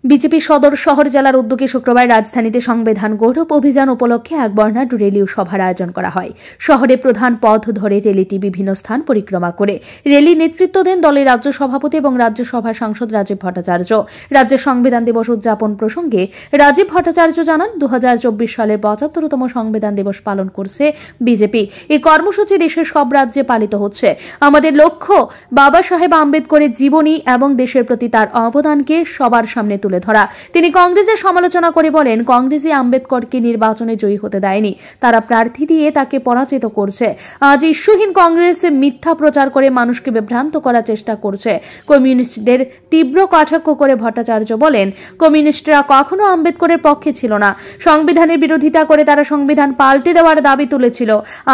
BJP সদর শহর জেলার উদ্যোগে শুক্রবার রাজধানীতে সংবিধান গৌরব অভিযান উপলক্ষে এক বর্ণাঢ্য র্যালি ও সভার আয়োজন করা হয়। শহরে প্রধান পথ ধরে র্যালিটি বিভিন্ন স্থান পরিক্রমা করে র্যালি নেতৃত্ব দেন দলের রাজ্য সভাপতি এবং রাজ্যসভার সাংসদ রাজীব ভট্টাচার্য। রাজ্যের সংবিধান দিবস উদযাপন প্রসঙ্গে রাজীব ভট্টাচার্য জানান, 2024 সালের 75তম সংবিধান দিবস পালন করছে বিজেপি। এই কর্মসূচি দেশের সব রাজ্যে পালিত হচ্ছে। আমাদের লক্ষ্য বাবা সাহেব আম্বেদকরের জীবনী এবং দেশের প্রতি তার অবদানকে সবার সামনে তুলে ধরা। তিনি কংগ্রেসের সমালোচনা করে বলেন, কংগ্রেসই আম্বেদকরকে নির্বাচনে জয়ী হতে দেয়নি, তারা প্রার্থী দিয়ে তাকে পরাজিত করছে। আজ ইস্যুহীন কংগ্রেস মিথ্যা প্রচার করে মানুষকে বিভ্রান্ত করার চেষ্টা করছে। কমিউনিস্টদের তীব্র কটাক্ষ করে ভট্টাচার্য বলেন, কমিউনিস্টরা কখনো আম্বেদকরের পক্ষে ছিল না। সংবিধানের বিরোধিতা করে তারা সংবিধান পাল্টে দেওয়ার দাবি তুলেছিল।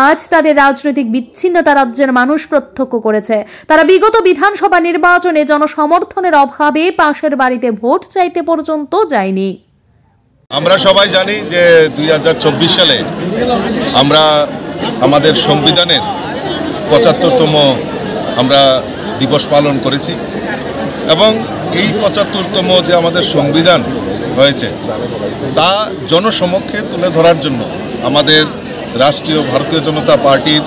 আজ তাদের রাজনৈতিক বিচ্ছিন্নতা রাজ্যের মানুষ প্রত্যক্ষ করেছে। তারা বিগত বিধানসভা নির্বাচনে জনসমর্থনের অভাবে পাশের বাড়িতে ভোট চাইতে পর্যন্ত যায়নি। আমরা সবাই জানি যে 2024 সালে আমরা আমাদের সংবিধানের 75তম আমরা দিবস পালন করেছি এবং এই 75তম যে আমাদের সংবিধান হয়েছে তা জনসমক্ষে তুলে ধরার জন্য আমাদের রাষ্ট্রীয় ভারতীয় জনতা পার্টির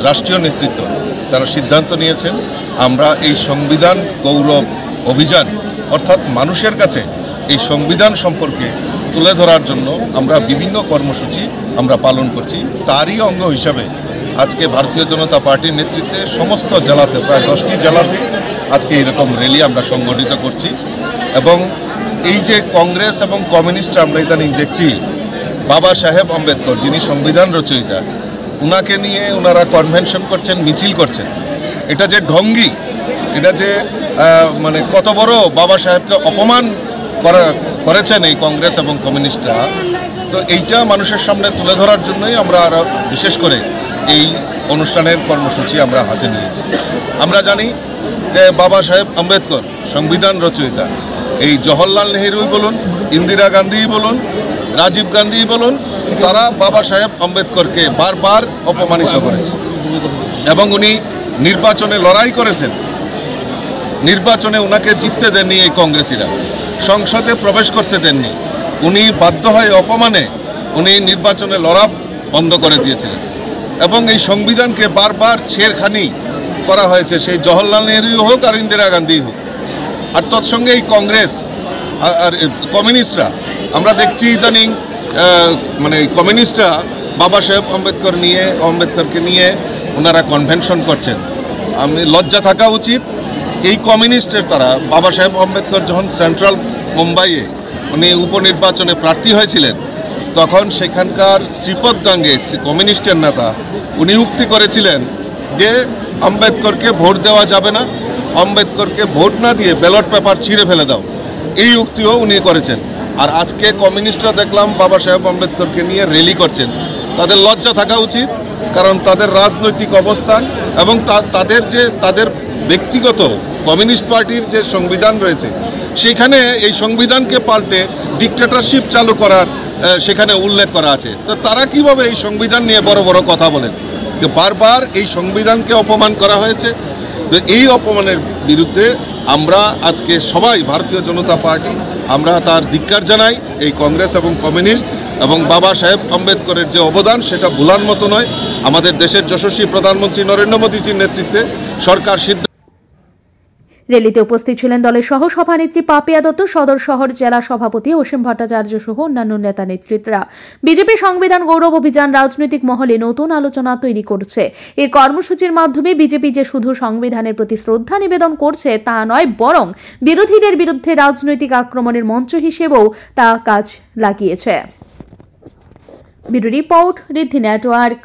রাষ্ট্রীয় নেতৃত্ব তারা সিদ্ধান্ত নিয়েছেন, আমরা এই সংবিধান গৌরব অভিযান অর্থাৎ মানুষের কাছে এই সংবিধান সম্পর্কে তুলে ধরার জন্য আমরা বিভিন্ন কর্মসূচি আমরা পালন করছি। তারই অঙ্গ হিসাবে আজকে ভারতীয় জনতা পার্টির নেতৃত্বে সমস্ত জেলাতে প্রায় 10টি জেলাতে আজকে এরকম র্যালি আমরা সংগঠিত করছি এবং এই যে কংগ্রেস এবং কমিউনিস্ট আমরা ইদানিং দেখছি, বাবা সাহেব আম্বেদকর যিনি সংবিধান রচয়িতা, ওনাকে নিয়ে ওনারা কনভেনশন করছেন, মিছিল করছেন। এটা যে ঢঙ্গি, এটা যে মানে কত বড় বাবা সাহেবকে অপমান করেছেন এই কংগ্রেস এবং কমিউনিস্টরা, তো এইটা মানুষের সামনে তুলে ধরার জন্যই আমরা আরও বিশেষ করে এই অনুষ্ঠানের কর্মসূচি আমরা হাতে নিয়েছি। আমরা জানি যে বাবা সাহেব আম্বেদকর সংবিধান রচয়িতা, এই জওহরলাল নেহরুই বলুন, ইন্দিরা গান্ধীই বলুন, রাজীব গান্ধীই বলুন, তারা বাবা সাহেব আম্বেদকরকে বারবার অপমানিত করেছে এবং উনি নির্বাচনে লড়াই করেছেন। নির্বাচনে ওনাকে জিততে দেননি এই কংগ্রেসীরা, সংসদে প্রবেশ করতে দেননি। উনি বাধ্য হয়ে অপমানে উনি নির্বাচনে লড়া বন্ধ করে দিয়েছিলেন এবং এই সংবিধানকে বারবার ছেড়খানি করা হয়েছে, সেই জওহরলাল নেহরু হোক আর ইন্দিরা গান্ধী হোক। আর তৎসঙ্গে এই কংগ্রেস আর কমিউনিস্টরা আমরা দেখছি ইদানিং মানে কমিউনিস্টরা বাবা সাহেব আম্বেদকরকে নিয়ে ওনারা কনভেনশন করছেন। আমি লজ্জা থাকা উচিত এই কমিউনিস্টের। তারা বাবা সাহেব আম্বেদকর যখন সেন্ট্রাল মুম্বাইয়ে উনি উপনির্বাচনে প্রার্থী হয়েছিলেন, তখন সেখানকার শ্রীপদ গাঙ্গে কমিউনিস্টের নেতা উনি উক্তি করেছিলেন যে আম্বেদকরকে ভোট দেওয়া যাবে না, আম্বেদকরকে ভোট না দিয়ে ব্যালট পেপার ছিঁড়ে ফেলে দাও, এই উক্তিও উনি করেছেন। আর আজকে কমিউনিস্টরা দেখলাম বাবা সাহেব আম্বেদকরকে নিয়ে র্যালি করছেন। তাদের লজ্জা থাকা উচিত, কারণ তাদের রাজনৈতিক অবস্থান এবং তাদের ব্যক্তিগত কমিউনিস্ট পার্টির যে সংবিধান রয়েছে সেখানে এই সংবিধানকে পাল্টে ডিক্টেটরশিপ চালু করার সেখানে উল্লেখ করা আছে। তো তারা কিভাবে এই সংবিধান নিয়ে বড় বড় কথা বলেন? তো বারবার এই সংবিধানকে অপমান করা হয়েছে। তো এই অপমানের বিরুদ্ধে আমরা আজকে সবাই ভারতীয় জনতা পার্টি আমরা তার ধিক্কার জানাই। এই কংগ্রেস এবং কমিউনিস্ট এবং বাবা সাহেব আম্বেদকরের যে অবদান সেটা ভোলার মতো নয়। আমাদের দেশের যশস্বী প্রধানমন্ত্রী নরেন্দ্র মোদীজির নেতৃত্বে সরকার সিদ্ধান্ত। র্যালিতে উপস্থিত ছিলেন দলের সহ সভানেত্রী পাপিয়া দত্ত, সদর শহর জেলা সভাপতি অসীম ভট্টাচার্য সহ অন্যান্য নেতা নেতৃত্বরা। বিজেপি সংবিধান গৌরব অভিযান রাজনৈতিক মহলে নতুন আলোচনা তৈরি করছে। এই কর্মসূচির মাধ্যমে বিজেপি যে শুধু সংবিধানের প্রতি শ্রদ্ধা নিবেদন করছে তা নয়, বরং বিরোধীদের বিরুদ্ধে রাজনৈতিক আক্রমণের মঞ্চ হিসেবেও তা কাজ লাগিয়েছে। ব্যুরো রিপোর্ট, ঋদ্ধি নেটওয়ার্ক।